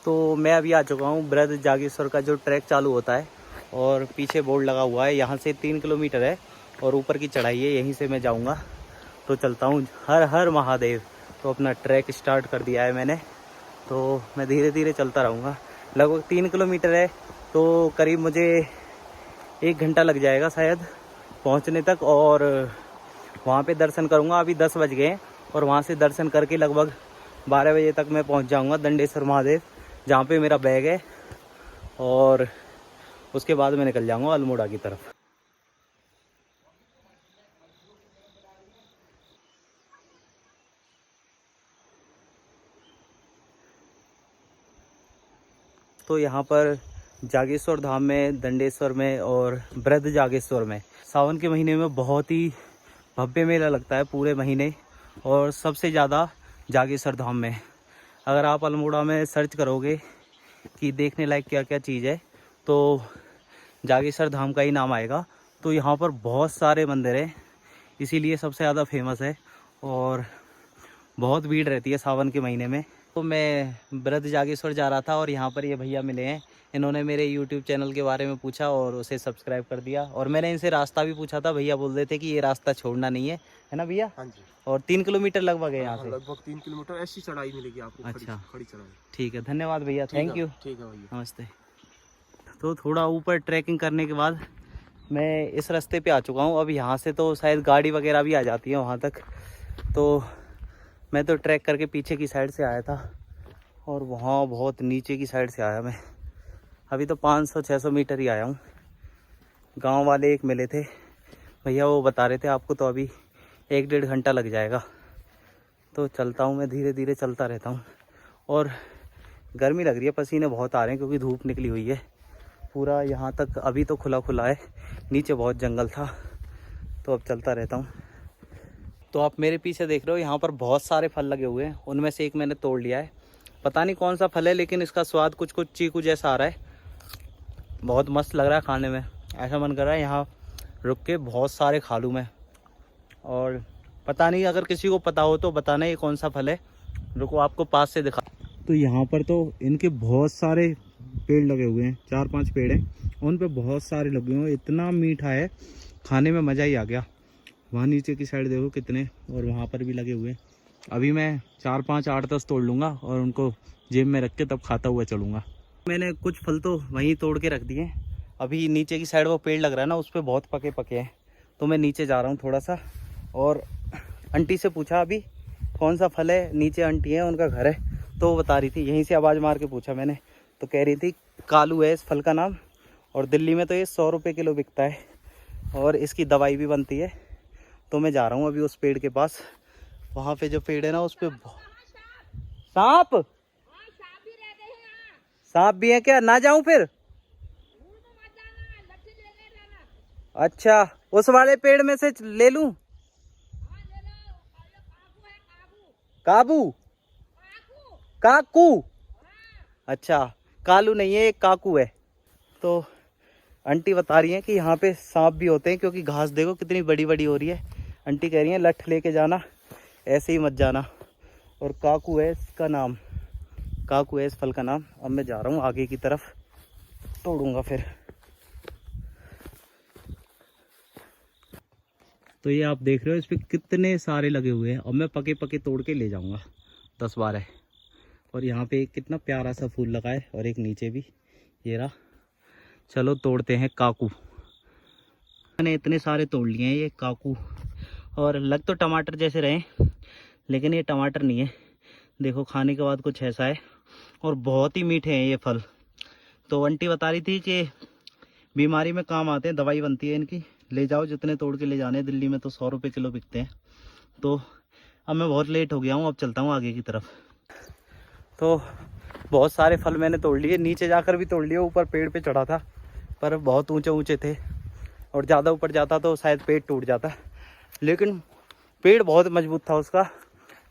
तो मैं अभी आ चुका हूँ बृहद जागेश्वर का जो ट्रैक चालू होता है, और पीछे बोर्ड लगा हुआ है। यहाँ से 3 किलोमीटर है और ऊपर की चढ़ाई है, यहीं से मैं जाऊँगा। तो चलता हूँ। हर हर महादेव। तो अपना ट्रैक स्टार्ट कर दिया है मैंने, तो मैं धीरे धीरे चलता रहूँगा। लगभग 3 किलोमीटर है, तो करीब मुझे 1 घंटा लग जाएगा शायद पहुँचने तक। और वहाँ पे दर्शन करूँगा। अभी 10 बज गए हैं और वहाँ से दर्शन करके लगभग 12 बजे तक मैं पहुँच जाऊँगा दंडेश्वर महादेव, जहाँ पे मेरा बैग है। और उसके बाद मैं निकल जाऊँगा अल्मोड़ा की तरफ। तो यहाँ पर जागेश्वर धाम में, दंडेश्वर में और बृहद जागेश्वर में सावन के महीने में बहुत ही भव्य मेला लगता है पूरे महीने, और सबसे ज़्यादा जागेश्वर धाम में। अगर आप अल्मोड़ा में सर्च करोगे कि देखने लायक क्या क्या चीज़ है, तो जागेश्वर धाम का ही नाम आएगा। तो यहाँ पर बहुत सारे मंदिर हैं, इसीलिए सबसे ज़्यादा फेमस है और बहुत भीड़ रहती है सावन के महीने में। तो मैं बृहद जागेश्वर जा रहा था और यहाँ पर ये भैया मिले हैं। इन्होंने मेरे YouTube चैनल के बारे में पूछा और उसे सब्सक्राइब कर दिया। और मैंने इनसे रास्ता भी पूछा था, भैया बोल रहे थे कि ये रास्ता छोड़ना नहीं है ना भैया? हाँ जी। और 3 किलोमीटर लगभग है यहाँ से? लगभग 3 किलोमीटर ऐसी चढ़ाई मिलेगी आपको। अच्छा, खड़ी चढ़ाई। ठीक है, धन्यवाद भैया, थैंक यू। ठीक है भैया, नमस्ते। तो थोड़ा ऊपर ट्रैकिंग करने के बाद मैं इस रास्ते पे आ चुका हूँ। अब यहाँ से तो शायद गाड़ी वगैरह भी आ जाती है वहाँ तक। तो मैं तो ट्रैक करके पीछे की साइड से आया था और वहाँ बहुत नीचे की साइड से आया मैं। अभी तो 500-600 मीटर ही आया हूँ। गांव वाले एक मिले थे भैया, वो बता रहे थे आपको तो अभी 1-1.5 घंटा लग जाएगा। तो चलता हूँ मैं, धीरे धीरे चलता रहता हूँ। और गर्मी लग रही है, पसीने बहुत आ रहे हैं क्योंकि धूप निकली हुई है पूरा। यहाँ तक अभी तो खुला खुला है, नीचे बहुत जंगल था। तो अब चलता रहता हूँ। तो आप मेरे पीछे देख रहे हो, यहाँ पर बहुत सारे फल लगे हुए हैं। उनमें से एक मैंने तोड़ लिया है। पता नहीं कौन सा फल है, लेकिन इसका स्वाद कुछ कुछ चीकू जैसा आ रहा है। बहुत मस्त लग रहा है खाने में। ऐसा मन कर रहा है यहाँ रुक के बहुत सारे खा लूँ मैं। और पता नहीं, अगर किसी को पता हो तो बताना ये कौन सा फल है। रुको आपको पास से दिखा। तो यहाँ पर तो इनके बहुत सारे पेड़ लगे हुए हैं, 4-5 पेड़ हैं। उन पे बहुत सारे लगे हुए हैं। इतना मीठा है, खाने में मज़ा ही आ गया। वहाँ नीचे की साइड देखो कितने, और वहाँ पर भी लगे हुए हैं। अभी मैं 4-5, 8-10 तोड़ लूँगा और उनको जेब में रख के तब खाता हुआ चलूँगा। मैंने कुछ फल तो वहीं तोड़ के रख दिए। अभी नीचे की साइड वो पेड़ लग रहा है ना, उस पर बहुत पके पके हैं। तो मैं नीचे जा रहा हूँ थोड़ा सा। और आंटी से पूछा अभी कौन सा फल है, नीचे आंटी है, उनका घर है। तो वो बता रही थी, यहीं से आवाज़ मार के पूछा मैंने, तो कह रही थी कालू है इस फल का नाम। और दिल्ली में तो ये 100 रुपये किलो बिकता है और इसकी दवाई भी बनती है। तो मैं जा रहा हूँ अभी उस पेड़ के पास। वहाँ पे जो पेड़ है ना, उस पर सांप सांप भी है क्या? ना जाऊं फिर? अच्छा, उस वाले पेड़ में से ले लूं? काबू? काकू? अच्छा, कालू नहीं है, एक काकू है। तो आंटी बता रही हैं कि यहाँ पे सांप भी होते हैं, क्योंकि घास देखो कितनी बड़ी बड़ी हो रही है। आंटी कह रही हैं लठ लेके जाना, ऐसे ही मत जाना। और काकू है इसका नाम, काकू है इस फल का नाम। अब मैं जा रहा हूँ आगे की तरफ, तोड़ूंगा फिर। तो ये आप देख रहे हो, इस पे कितने सारे लगे हुए हैं। अब मैं पके पके तोड़ के ले जाऊंगा 10-12। और यहाँ पे कितना प्यारा सा फूल लगा है, और एक नीचे भी, ये रहा। चलो तोड़ते हैं काकू। मैंने इतने सारे तोड़ लिए हैं ये काकू। और लग तो टमाटर जैसे रहे, लेकिन ये टमाटर नहीं है। देखो खाने के बाद कुछ ऐसा है, और बहुत ही मीठे हैं ये फल। तो आंटी बता रही थी कि बीमारी में काम आते हैं, दवाई बनती है इनकी, ले जाओ जितने तोड़ के ले जाने। दिल्ली में तो 100 रुपये किलो बिकते हैं। तो अब मैं बहुत लेट हो गया हूँ, अब चलता हूँ आगे की तरफ। तो बहुत सारे फल मैंने तोड़ लिए, नीचे जाकर भी तोड़ लिए। ऊपर पेड़ पे चढ़ा था, पर बहुत ऊंचे ऊंचे थे, और ज़्यादा ऊपर जाता तो शायद पेड़ टूट जाता। लेकिन पेड़ बहुत मजबूत था उसका।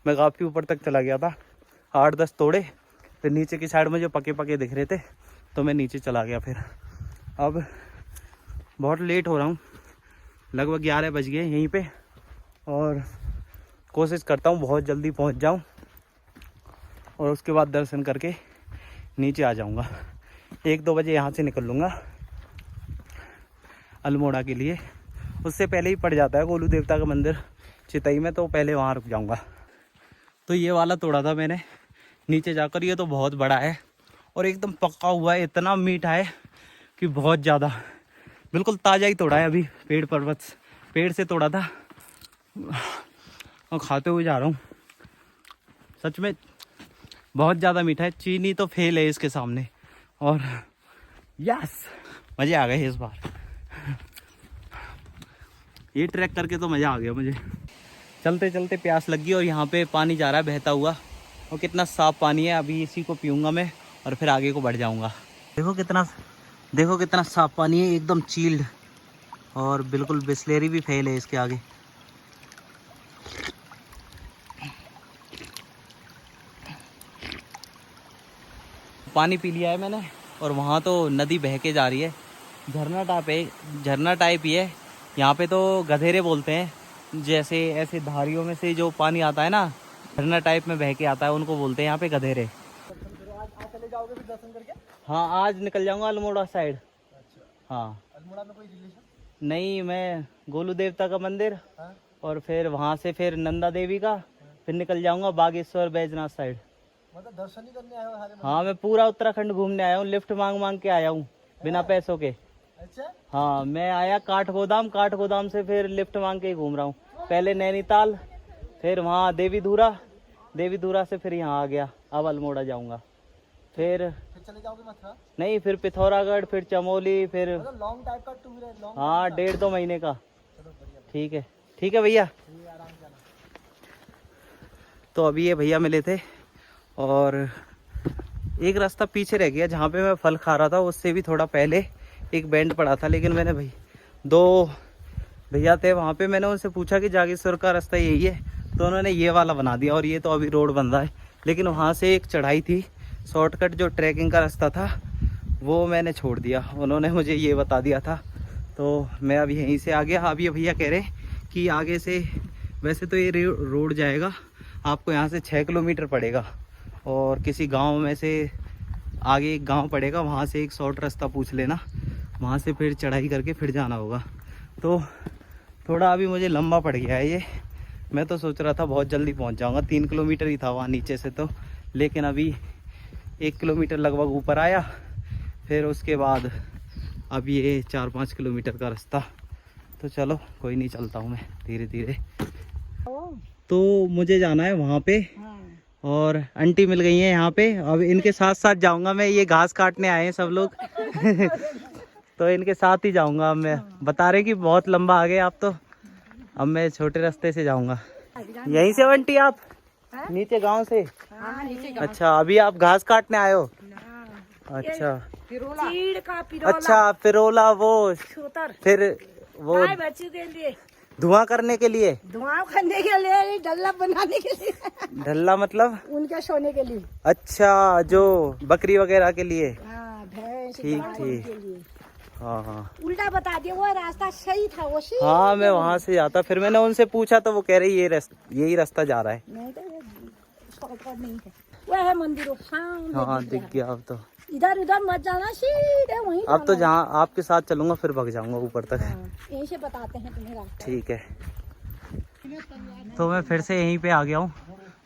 मैं काफ़ी ऊपर तक चला गया था, 8-10 तोड़े। फिर नीचे की साइड में जो पके पके दिख रहे थे, तो मैं नीचे चला गया फिर। अब बहुत लेट हो रहा हूँ, लगभग 11 बज गए यहीं पे। और कोशिश करता हूँ बहुत जल्दी पहुँच जाऊँ, और उसके बाद दर्शन करके नीचे आ जाऊंगा। 1-2 बजे यहाँ से निकल लूँगा अल्मोड़ा के लिए। उससे पहले ही पड़ जाता है गोलू देवता का मंदिर चितई में, तो पहले वहाँ रुक जाऊँगा। तो ये वाला तोड़ा था मैंने नीचे जाकर। ये तो बहुत बड़ा है और एकदम पका हुआ है, इतना मीठा है कि बहुत ज़्यादा। बिल्कुल ताज़ा ही तोड़ा है, अभी पेड़ से तोड़ा था और खाते हुए जा रहा हूँ। सच में बहुत ज़्यादा मीठा है, चीनी तो फेल है इसके सामने। और यस, मज़े आ गए इस बार। ये ट्रैक करके तो मज़ा आ गया मुझे। चलते चलते प्यास लगी और यहाँ पे पानी जा रहा है बहता हुआ, और कितना साफ़ पानी है। अभी इसी को पीऊँगा मैं और फिर आगे को बढ़ जाऊँगा। देखो कितना साफ़ पानी है, एकदम चील्ड, और बिल्कुल बिस्लेरी भी फेल है इसके आगे। पानी पी लिया है मैंने और वहाँ तो नदी बह के जा रही है, झरना टाइप ही है। यहाँ पे तो गधेरे बोलते हैं, जैसे ऐसे धारियों में से जो पानी आता है ना, झरना टाइप में बह के आता है, उनको बोलते हैं यहाँ पे गधेरे। चले जाओगे फिर दर्शन करके? हाँ, आज निकल जाऊँगा अल्मोड़ा साइड। अच्छा, हाँ, अल्मोड़ा में कोई रिलेशन? नहीं, मैं गोलू देवता का मंदिर और फिर वहाँ से फिर नंदा देवी का, फिर निकल जाऊँगा बागेश्वर बैजनाथ साइड। मतलब दर्शन ही करने आए हो सारे? हाँ, मैं पूरा उत्तराखंड घूमने आया हूँ, लिफ्ट मांग के आया हूँ बिना पैसों के। अच्छा, हाँ, मैं आया काठगोदाम से फिर लिफ्ट मांग के ही घूम रहा हूँ। पहले नैनीताल, फिर वहाँ देवीधुरा से फिर यहाँ आ गया। अब अल्मोड़ा जाऊँगा, फिर चले जाओगे मथुरा? नहीं, फिर पिथौरागढ़, फिर चमोली, फिर मतलब लॉन्ग टाइप का टूर है? लॉन्ग? हाँ, 1.5-2 महीने का। चलो बढ़िया। ठीक है भैया। आराम से आना। तो अभी ये भैया मिले थे और एक रास्ता पीछे रह गया जहाँ पे मैं फल खा रहा था, उससे भी थोड़ा पहले एक बैंड पड़ा था। लेकिन मैंने 2 भैया थे वहाँ पे, मैंने उनसे पूछा कि जागेश्वर का रास्ता यही है, तो उन्होंने ये वाला बना दिया और ये तो अभी रोड बन रहा है। लेकिन वहाँ से एक चढ़ाई थी, शॉर्टकट जो ट्रैकिंग का रास्ता था वो मैंने छोड़ दिया, उन्होंने मुझे ये बता दिया था, तो मैं अब यहीं से आ गया। अब ये भैया कह रहे हैं कि आगे से, वैसे तो ये रोड जाएगा आपको यहाँ से 6 किलोमीटर पड़ेगा, और किसी गांव में से आगे एक गांव पड़ेगा, वहाँ से एक शॉर्ट रास्ता पूछ लेना, वहाँ से फिर चढ़ाई करके फिर जाना होगा। तो थोड़ा अभी मुझे लंबा पड़ गया है ये। मैं तो सोच रहा था बहुत जल्दी पहुँच जाऊँगा, 3 किलोमीटर ही था वहाँ नीचे से तो, लेकिन अभी 1 किलोमीटर लगभग ऊपर आया, फिर उसके बाद अब ये 4-5 किलोमीटर का रास्ता। तो चलो कोई नहीं, चलता हूँ मैं धीरे धीरे। तो मुझे जाना है वहाँ पे, और आंटी मिल गई हैं यहाँ पे। अब इनके साथ साथ जाऊँगा मैं, ये घास काटने आए हैं सब लोग तो इनके साथ ही जाऊँगा। अब मैं बता रहे कि बहुत लंबा आ गए आप तो, अब मैं छोटे रास्ते से जाऊँगा। यहीं से आंटी आप नीचे गांव से? अच्छा, अभी आप घास काटने आए हो? अच्छा अच्छा, फिरोला वो फिर वो धुआं करने के लिए, डल्ला बनाने के लिए। ढल्ला मतलब उनके सोने के लिए। अच्छा, जो बकरी वगैरह के लिए। भैंस ठीक। हाँ, उल्टा बता दिया, वो रास्ता सही था वो सी। हाँ, मैं वहाँ से जाता, फिर मैंने उनसे पूछा तो वो कह रही यही रास्ता जा रहा है। नहीं तो शॉर्टकट नहीं है, वह है मंदिरों। हाँ, दिख गया। अब तो इधर उधर मत जाना, सीधे वहीं। अब तो जहाँ आपके साथ चलूंगा फिर भाग जाऊंगा ऊपर तक। यहीं से बताते हैं तुम्हें रास्ता। ठीक है। तो मैं फिर से यहीं पे आ गया हूँ।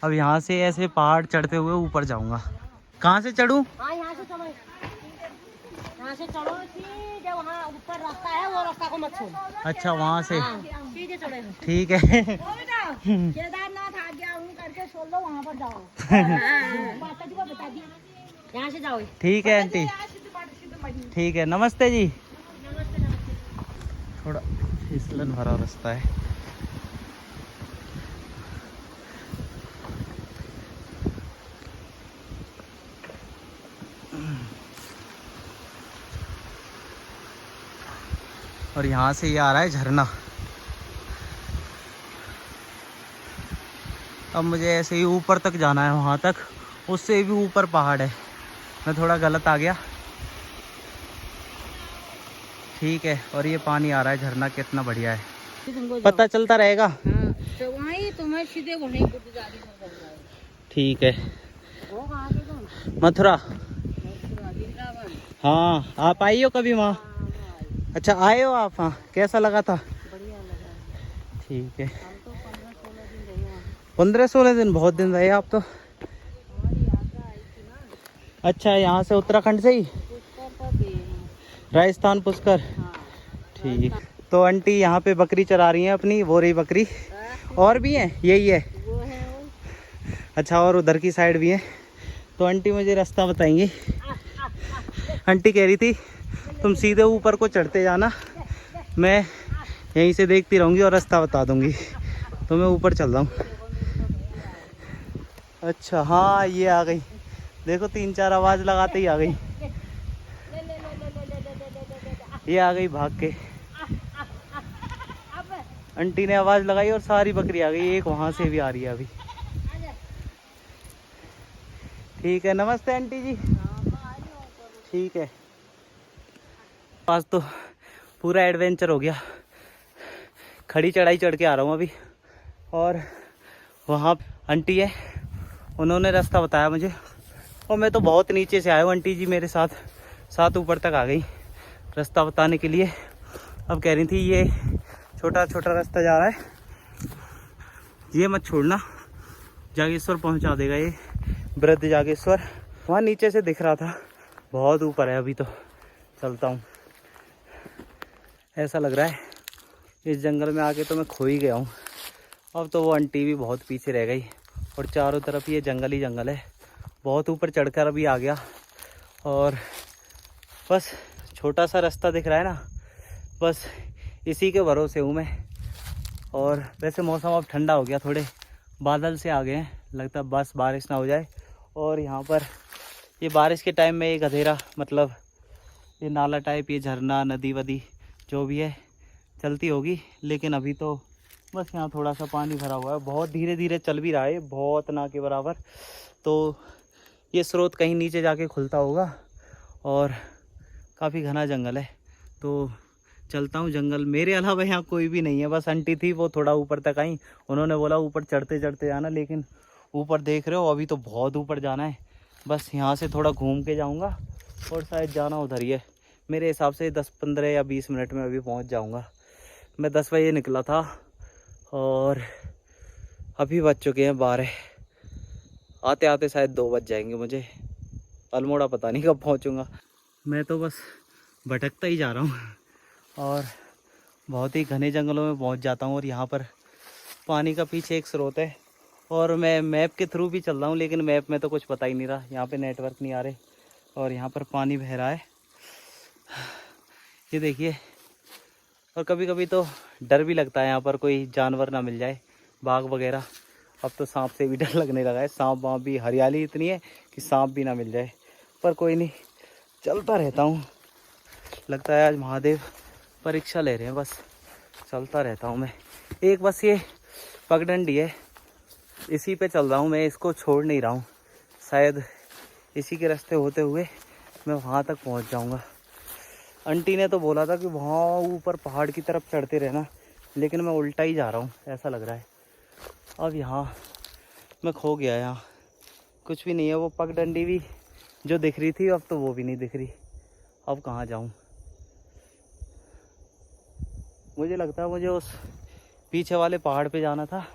अब यहाँ से ऐसे पहाड़ चढ़ते हुए ऊपर जाऊंगा। कहाँ से चढ़ूं? यहाँ से चलो, यहाँ से चढ़ो, सीधे वहाँ ऊपर रास्ता है, वो रास्ता को मत छोड़ो। अच्छा, वहाँ से सीधे चढ़े। ठीक है। केदारनाथ आ गया हूँ करके छोड़ लो, वहाँ पर जाओ। माता जी को बता दिया, यहाँ से जाओ। ठीक है आंटी, ठीक है। नमस्ते जी। थोड़ा फिसलन भरा रास्ता है। और यहाँ से ये आ रहा है झरना। अब मुझे ऐसे ही ऊपर तक जाना है, वहाँ तक, उससे भी ऊपर पहाड़ है। मैं थोड़ा गलत आ गया। ठीक है। और ये पानी आ रहा है, झरना कितना बढ़िया है, पता चलता रहेगा। तो वहीं तुम्हें सीधे वहीं। ठीक है। मथुरा। हाँ, आप आई हो कभी वहाँ? अच्छा, आए हो आप? हाँ, कैसा लगा था? बढ़िया लगा। ठीक है। हम तो 15-16 दिन रहे वहाँ। 15-16 दिन? बहुत दिन रहे आप तो। हमारी यात्रा आई थी ना, अच्छा, यहाँ से उत्तराखंड से ही पुष्कर पर गए हैं। राजस्थान पुष्कर? हाँ। ठीक। तो आंटी यहाँ पे बकरी चरा रही हैं अपनी, वो रही बकरी। और भी हैं? यही है? वो है वो। अच्छा, और उधर की साइड भी है। तो आंटी मुझे रास्ता बताएंगी। आंटी कह रही थी तुम सीधे ऊपर को चढ़ते जाना, मैं यहीं से देखती रहूँगी और रास्ता बता दूँगी। तो मैं ऊपर चल रहा हूँ। अच्छा, हाँ ये आ गई। देखो 3-4 आवाज़ लगाते ही आ गई। ये आ गई भाग के। आंटी ने आवाज़ लगाई और सारी बकरी आ गई। एक वहाँ से भी आ रही है अभी। ठीक है, नमस्ते आंटी जी। ठीक है। आज तो पूरा एडवेंचर हो गया। खड़ी चढ़ाई चढ़ के आ रहा हूँ अभी। और वहाँ आंटी है, उन्होंने रास्ता बताया मुझे। और मैं तो बहुत नीचे से आया हूँ, आंटी जी मेरे साथ ऊपर तक आ गई रास्ता बताने के लिए। अब कह रही थी ये छोटा छोटा रास्ता जा रहा है, ये मत छोड़ना, जागेश्वर पहुँचा देगा ये, वृद्ध जागेश्वर। वहाँ नीचे से दिख रहा था, बहुत ऊपर है। अभी तो चलता हूँ। ऐसा लग रहा है इस जंगल में आके तो मैं खो ही गया हूँ। अब तो वो आंटी भी बहुत पीछे रह गई और चारों तरफ ये जंगल ही जंगल है। बहुत ऊपर चढ़कर अभी आ गया और बस छोटा सा रास्ता दिख रहा है ना, बस इसी के भरोसे हूँ मैं। और वैसे मौसम अब ठंडा हो गया, थोड़े बादल से आ गए हैं, लगता है बस बारिश ना हो जाए। और यहाँ पर ये बारिश के टाइम में एक अंधेरा, मतलब ये नाला टाइप, ये झरना नदी वदी जो भी है चलती होगी। लेकिन अभी तो बस यहाँ थोड़ा सा पानी भरा हुआ है, बहुत धीरे धीरे चल भी रहा है, बहुत ना के बराबर। तो ये स्रोत कहीं नीचे जाके खुलता होगा और काफ़ी घना जंगल है। तो चलता हूँ जंगल, मेरे अलावा यहाँ कोई भी नहीं है, बस आंटी थी, वो थोड़ा ऊपर तक आई, उन्होंने बोला ऊपर चढ़ते चढ़ते जाना। लेकिन ऊपर देख रहे हो अभी तो बहुत ऊपर जाना है। बस यहाँ से थोड़ा घूम के जाऊँगा और शायद जाना उधर ही है। मेरे हिसाब से 10-15 या 20 मिनट में अभी पहुँच जाऊँगा। मैं 10 बजे निकला था और अभी बज चुके हैं 12। आते आते शायद 2 बज जाएंगे मुझे। अल्मोड़ा पता नहीं कब पहुँचूँगा। मैं तो बस भटकता ही जा रहा हूँ और बहुत ही घने जंगलों में पहुँच जाता हूँ। और यहाँ पर पानी का पीछे एक स्रोत है और मैं मैप के थ्रू भी चल रहा हूँ, लेकिन मैप में तो कुछ पता ही नहीं रहा। यहाँ पे नेटवर्क नहीं आ रहे और यहाँ पर पानी बह रहा है, ये देखिए। और कभी कभी तो डर भी लगता है यहाँ पर कोई जानवर ना मिल जाए, बाघ वगैरह। अब तो सांप से भी डर लगने लगा है, सांप वहाँ भी, हरियाली इतनी है कि सांप भी ना मिल जाए। पर कोई नहीं, चलता रहता हूँ। लगता है आज महादेव परीक्षा ले रहे हैं, बस चलता रहता हूँ मैं। एक बस ये पगडंडी है, इसी पे चल रहा हूँ मैं, इसको छोड़ नहीं रहा हूँ। शायद इसी के रास्ते होते हुए मैं वहाँ तक पहुँच जाऊँगा। आंटी ने तो बोला था कि वहाँ ऊपर पहाड़ की तरफ चढ़ते रहना, लेकिन मैं उल्टा ही जा रहा हूँ, ऐसा लग रहा है। अब यहाँ मैं खो गया, यहाँ कुछ भी नहीं है। वो पगडंडी भी जो दिख रही थी अब तो वो भी नहीं दिख रही। अब कहाँ जाऊँ? मुझे लगता है मुझे उस पीछे वाले पहाड़ पे जाना था,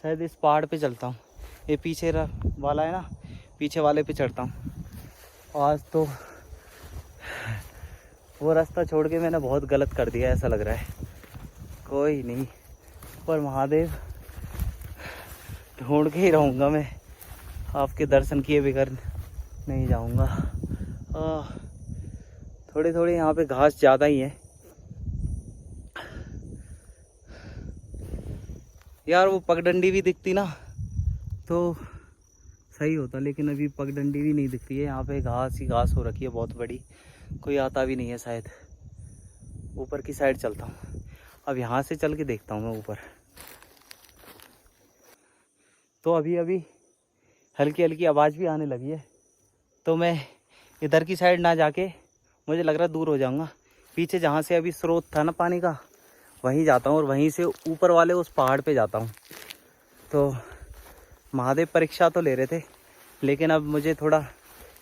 शायद इस पहाड़ पे चलता हूँ। ये पीछे वाला है ना, पीछे वाले पे चढ़ता हूँ। आज तो वो रास्ता छोड़ के मैंने बहुत गलत कर दिया, ऐसा लग रहा है। कोई नहीं, पर महादेव ढूंढ के ही रहूँगा मैं, आपके दर्शन किए बगैर नहीं जाऊँगा। थोड़ी थोड़ी यहाँ पे घास ज़्यादा ही है यार। वो पगडंडी भी दिखती ना तो सही होता, लेकिन अभी पगडंडी भी नहीं दिख रही है। यहाँ पे घास ही घास हो रखी है बहुत बड़ी, कोई आता भी नहीं है शायद। ऊपर की साइड चलता हूँ, अब यहाँ से चल के देखता हूँ मैं ऊपर। तो अभी अभी हल्की हल्की आवाज़ भी आने लगी है, तो मैं इधर की साइड ना जाके, मुझे लग रहा है दूर हो जाऊँगा। पीछे जहाँ से अभी स्रोत था ना पानी का, वहीं जाता हूँ और वहीं से ऊपर वाले उस पहाड़ पे जाता हूँ। तो महादेव परीक्षा तो ले रहे थे, लेकिन अब मुझे थोड़ा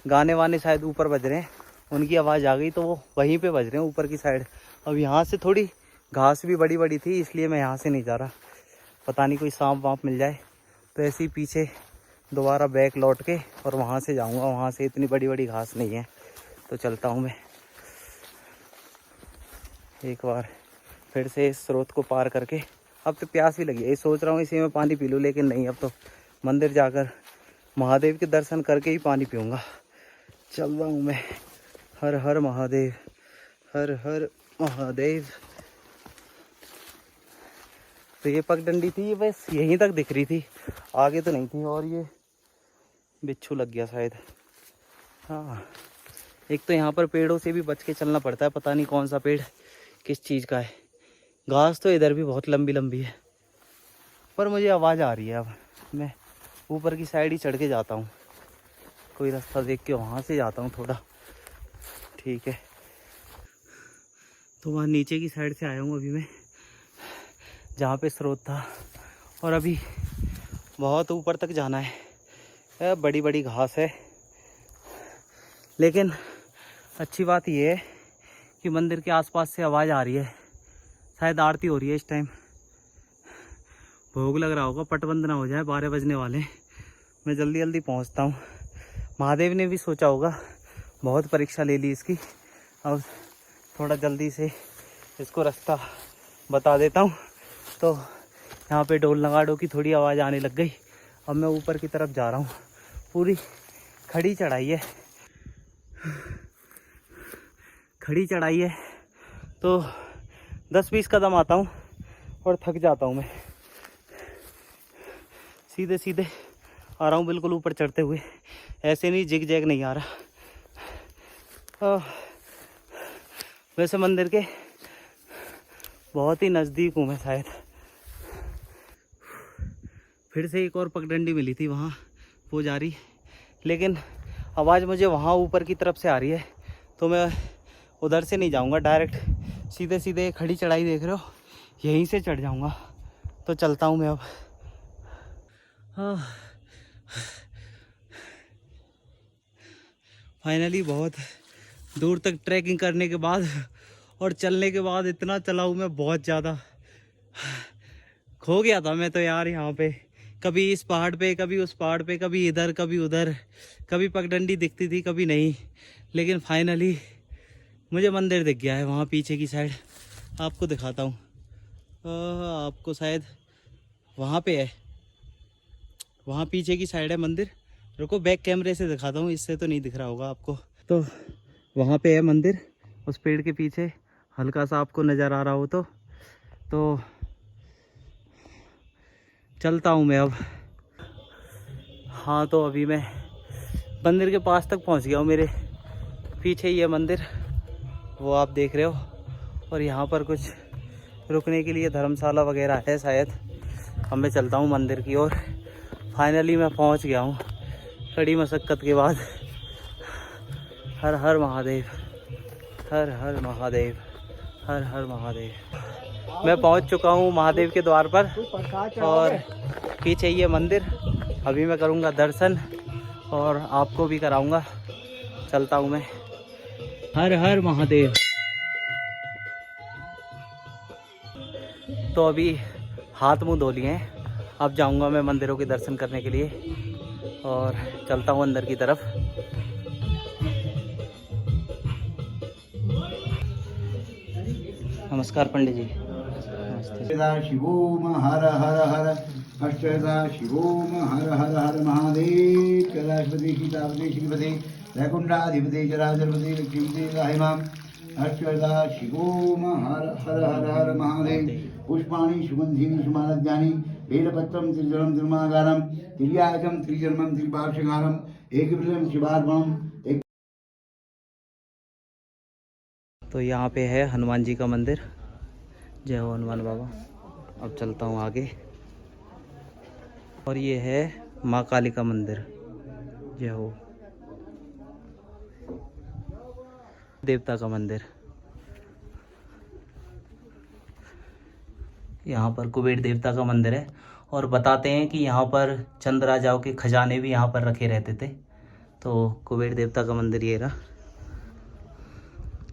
गाने वाने शायद ऊपर बज रहे हैं, उनकी आवाज़ आ गई तो वो वहीं पे बज रहे हैं ऊपर की साइड। अब यहाँ से थोड़ी घास भी बड़ी बड़ी थी, इसलिए मैं यहाँ से नहीं जा रहा। पता नहीं कोई सांप वाँप मिल जाए, तो ऐसे ही पीछे दोबारा बैक लौट के और वहाँ से जाऊँगा। वहाँ से इतनी बड़ी बड़ी घास नहीं है, तो चलता हूँ मैं एक बार फिर से इस स्रोत को पार करके। अब तो प्यास भी लगी है, सोच रहा हूँ इसी में पानी पी लूँ, लेकिन नहीं, अब तो मंदिर जाकर महादेव के दर्शन करके ही पानी पीऊँगा। चल रहा हूँ मैं। हर हर महादेव, हर हर महादेव। तो ये पगडंडी थी, बस यहीं तक दिख रही थी, आगे तो नहीं थी। और ये बिच्छू लग गया शायद। हाँ, एक तो यहाँ पर पेड़ों से भी बच के चलना पड़ता है, पता नहीं कौन सा पेड़ किस चीज़ का है। घास तो इधर भी बहुत लंबी लंबी है, पर मुझे आवाज़ आ रही है। अब मैं ऊपर की साइड ही चढ़ के जाता हूँ, कोई रास्ता देख के वहाँ से जाता हूँ थोड़ा, ठीक है। तो वहाँ नीचे की साइड से आया हूँ अभी मैं, जहाँ पे स्रोत था, और अभी बहुत ऊपर तक जाना है। बड़ी बड़ी घास है, लेकिन अच्छी बात ये है कि मंदिर के आसपास से आवाज़ आ रही है, शायद आरती हो रही है इस टाइम। भोग लग रहा होगा, पट बंद ना हो जाए, 12 बजने वाले। मैं जल्दी जल्दी पहुंचता हूं। महादेव ने भी सोचा होगा, बहुत परीक्षा ले ली इसकी, अब थोड़ा जल्दी से इसको रास्ता बता देता हूं। तो यहाँ पे ढोल नगाड़ों की थोड़ी आवाज़ आने लग गई। अब मैं ऊपर की तरफ जा रहा हूँ। पूरी खड़ी चढ़ाई है, खड़ी चढ़ाई है, तो 10-20 कदम आता हूँ और थक जाता हूँ मैं। सीधे सीधे आ रहा हूँ बिल्कुल ऊपर चढ़ते हुए, ऐसे नहीं जिग जैग नहीं आ रहा। वैसे मंदिर के बहुत ही नज़दीक हूँ मैं शायद। फिर से एक और पगडंडी मिली थी वहाँ, वो जा रही, लेकिन आवाज़ मुझे वहाँ ऊपर की तरफ से आ रही है, तो मैं उधर से नहीं जाऊँगा, डायरेक्ट सीधे सीधे खड़ी चढ़ाई देख रहे हो, यहीं से चढ़ जाऊँगा। तो चलता हूँ मैं अब। फाइनली बहुत दूर तक ट्रैकिंग करने के बाद और चलने के बाद इतना चला हूँ मैं, बहुत ज़्यादा खो गया था मैं तो यार। यहाँ पे कभी इस पहाड़ पे, कभी उस पहाड़ पे, कभी इधर कभी उधर, कभी पगडंडी दिखती थी कभी नहीं, लेकिन फाइनली मुझे मंदिर दिख गया है वहाँ पीछे की साइड। आपको दिखाता हूँ, आपको शायद वहाँ पे है, वहाँ पीछे की साइड है मंदिर। रुको बैक कैमरे से दिखाता हूँ, इससे तो नहीं दिख रहा होगा आपको। तो वहाँ पे है मंदिर, उस पेड़ के पीछे, हल्का सा आपको नज़र आ रहा हो तो चलता हूँ मैं अब। हाँ, तो अभी मैं मंदिर के पास तक पहुँच गया हूँ। मेरे पीछे ही है मंदिर, वो आप देख रहे हो। और यहाँ पर कुछ रुकने के लिए धर्मशाला वगैरह है शायद। अब मैं चलता हूँ मंदिर की ओर। फाइनली मैं पहुँच गया हूँ कड़ी मशक्क़त के बाद। हर हर महादेव, हर हर महादेव, हर हर महादेव। मैं पहुँच चुका हूँ महादेव के द्वार पर, और पीछे ये मंदिर। अभी मैं करूँगा दर्शन और आपको भी कराऊँगा। चलता हूँ मैं। हर हर महादेव। तो अभी हाथ मुंह धो लिए हैं, अब जाऊंगा मैं मंदिरों के दर्शन करने के लिए, और चलता हूँ अंदर की तरफ। नमस्कार पंडित जी। शिवोम हर हर हर अष्टदा शिवोम हर हर हर महादेव कैलाशपति सीतापति श्रीपति वैकुंठाधिपति चराचरपति लक्ष्मीपति राहिमाम अष्टदा शिवोम हर हर हर हर महादेव। पुष्पाणि सुगंधीनि सुमानद्यानि बेलपत्रम त्रिजलम त्रिमागारम त्रियाजम त्रिजन्मम त्रिपार्श्वकारम एकविलम शिवार्पणम। तो यहाँ पे है हनुमान जी का मंदिर। जय हो हनुमान बाबा। अब चलता हूँ आगे। और ये है माँ काली का मंदिर। जय हो। देवता का मंदिर। यहाँ पर कुबेर देवता का मंदिर है, और बताते हैं कि यहाँ पर चंद राजाओं के खजाने भी यहाँ पर रखे रहते थे। तो कुबेर देवता का मंदिर ये रहा।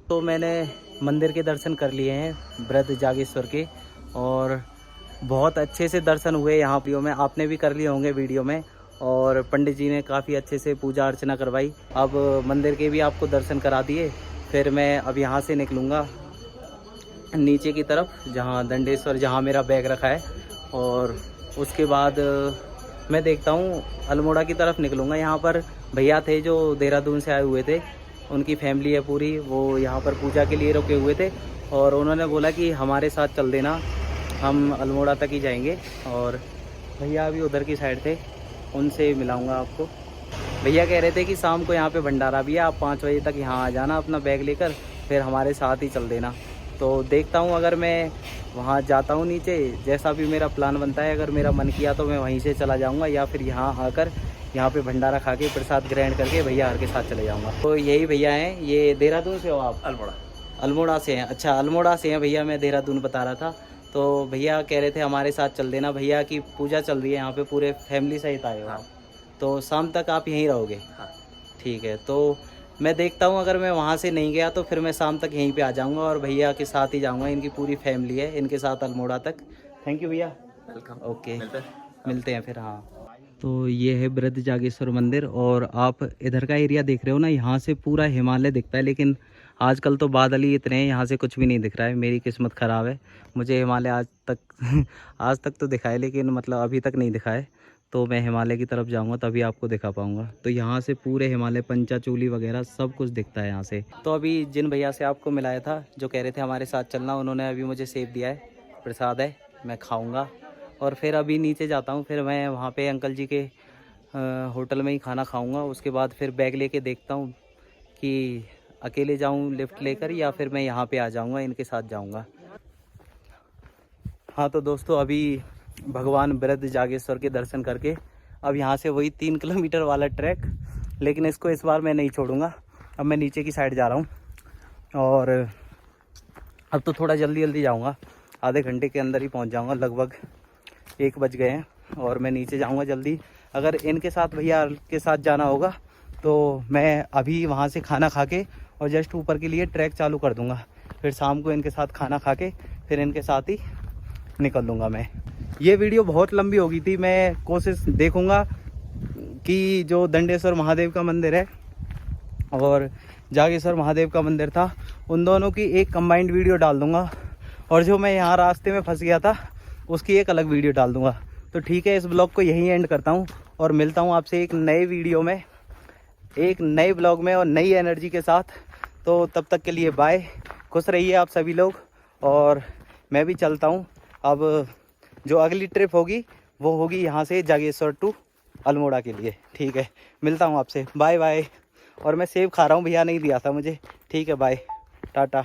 तो मैंने मंदिर के दर्शन कर लिए हैं वृद्ध जागेश्वर के, और बहुत अच्छे से दर्शन हुए यहाँ वीडियो में, आपने भी कर लिए होंगे वीडियो में। और पंडित जी ने काफ़ी अच्छे से पूजा अर्चना करवाई। अब मंदिर के भी आपको दर्शन करा दिए। फिर मैं अब यहाँ से निकलूँगा नीचे की तरफ, जहाँ दंडेश्वर, जहाँ मेरा बैग रखा है, और उसके बाद मैं देखता हूँ अल्मोड़ा की तरफ निकलूँगा। यहाँ पर भैया थे जो देहरादून से आए हुए थे, उनकी फैमिली है पूरी, वो यहाँ पर पूजा के लिए रुके हुए थे, और उन्होंने बोला कि हमारे साथ चल देना, हम अल्मोड़ा तक ही जाएंगे। और भैया अभी उधर की साइड थे, उनसे मिलाऊंगा आपको। भैया कह रहे थे कि शाम को यहाँ पे भंडारा भी है, आप 5 बजे तक यहाँ आ जाना अपना बैग लेकर, फिर हमारे साथ ही चल देना। तो देखता हूँ अगर मैं वहाँ जाता हूँ नीचे, जैसा भी मेरा प्लान बनता है, अगर मेरा मन किया तो मैं वहीं से चला जाऊँगा, या फिर यहाँ आकर यहाँ पे भंडारा खा के प्रसाद ग्रहण करके भैया हर के साथ चले जाऊँगा। तो यही भैया हैं। ये देहरादून से हो आप? अल्मोड़ा से हैं। अच्छा, अल्मोड़ा से हैं भैया, मैं देहरादून बता रहा था। तो भैया कह रहे थे हमारे साथ चल देना, भैया की पूजा चल रही है यहाँ पे, पूरे फैमिली सहित आए हो आप, तो शाम तक आप यहीं रहोगे? ठीक है, तो मैं देखता हूँ अगर मैं वहाँ से नहीं गया तो फिर मैं शाम तक यहीं पे आ जाऊँगा, और भैया के साथ ही जाऊँगा, इनकी पूरी फैमिली है, इनके साथ अल्मोड़ा तक। थैंक यू भैया, वेलकम। ओके, मिलते हैं फिर। हाँ, तो ये है वृद्ध जागेश्वर मंदिर, और आप इधर का एरिया देख रहे हो ना, यहाँ से पूरा हिमालय दिखता है, लेकिन आजकल तो बादल ही इतने हैं, यहाँ से कुछ भी नहीं दिख रहा है। मेरी किस्मत ख़राब है, मुझे हिमालय आज तक तो दिखा है, लेकिन मतलब अभी तक नहीं दिखा है। तो मैं हिमालय की तरफ जाऊंगा तभी आपको दिखा पाऊंगा। तो यहाँ से पूरे हिमालय, पंचाचूली वगैरह सब कुछ दिखता है यहाँ से। तो अभी जिन भैया से आपको मिलाया था, जो कह रहे थे हमारे साथ चलना, उन्होंने अभी मुझे सेब दिया है, प्रसाद है, मैं खाऊँगा। और फिर अभी नीचे जाता हूँ, फिर मैं वहाँ पे अंकल जी के होटल में ही खाना खाऊंगा। उसके बाद फिर बैग लेके देखता हूँ कि अकेले जाऊँ लिफ्ट लेकर, या फिर मैं यहाँ पे आ जाऊँगा, इनके साथ जाऊँगा। हाँ, तो दोस्तों अभी भगवान वृद्ध जागेश्वर के दर्शन करके अब यहाँ से वही 3 किलोमीटर वाला ट्रैक, लेकिन इसको इस बार मैं नहीं छोड़ूंगा। अब मैं नीचे की साइड जा रहा हूँ, और अब तो थोड़ा जल्दी जाऊँगा, आधे घंटे के अंदर ही पहुँच जाऊँगा। लगभग 1 बज गए हैं, और मैं नीचे जाऊँगा जल्दी। अगर इनके साथ, भैया के साथ जाना होगा, तो मैं अभी वहाँ से खाना खा के और जस्ट ऊपर के लिए ट्रैक चालू कर दूँगा। फिर शाम को इनके साथ खाना खा के फिर इनके साथ ही निकल लूँगा मैं। ये वीडियो बहुत लंबी हो गई थी, मैं कोशिश देखूँगा कि जो दंडेश्वर महादेव का मंदिर है और जागेश्वर महादेव का मंदिर था, उन दोनों की एक कंबाइंड वीडियो डाल दूँगा, और जो मैं यहाँ रास्ते में फंस गया था उसकी एक अलग वीडियो डाल दूँगा। तो ठीक है, इस ब्लॉग को यहीं एंड करता हूँ, और मिलता हूँ आपसे एक नए वीडियो में, एक नए ब्लॉग में, और नई एनर्जी के साथ। तो तब तक के लिए बाय, खुश रहिए आप सभी लोग, और मैं भी चलता हूँ। अब जो अगली ट्रिप होगी वो होगी यहाँ से जागेश्वर टू अल्मोड़ा के लिए। ठीक है, मिलता हूँ आपसे, बाय बाय। और मैं सेब खा रहा हूँ, भैया नहीं दिया था मुझे। ठीक है, बाय, टाटा।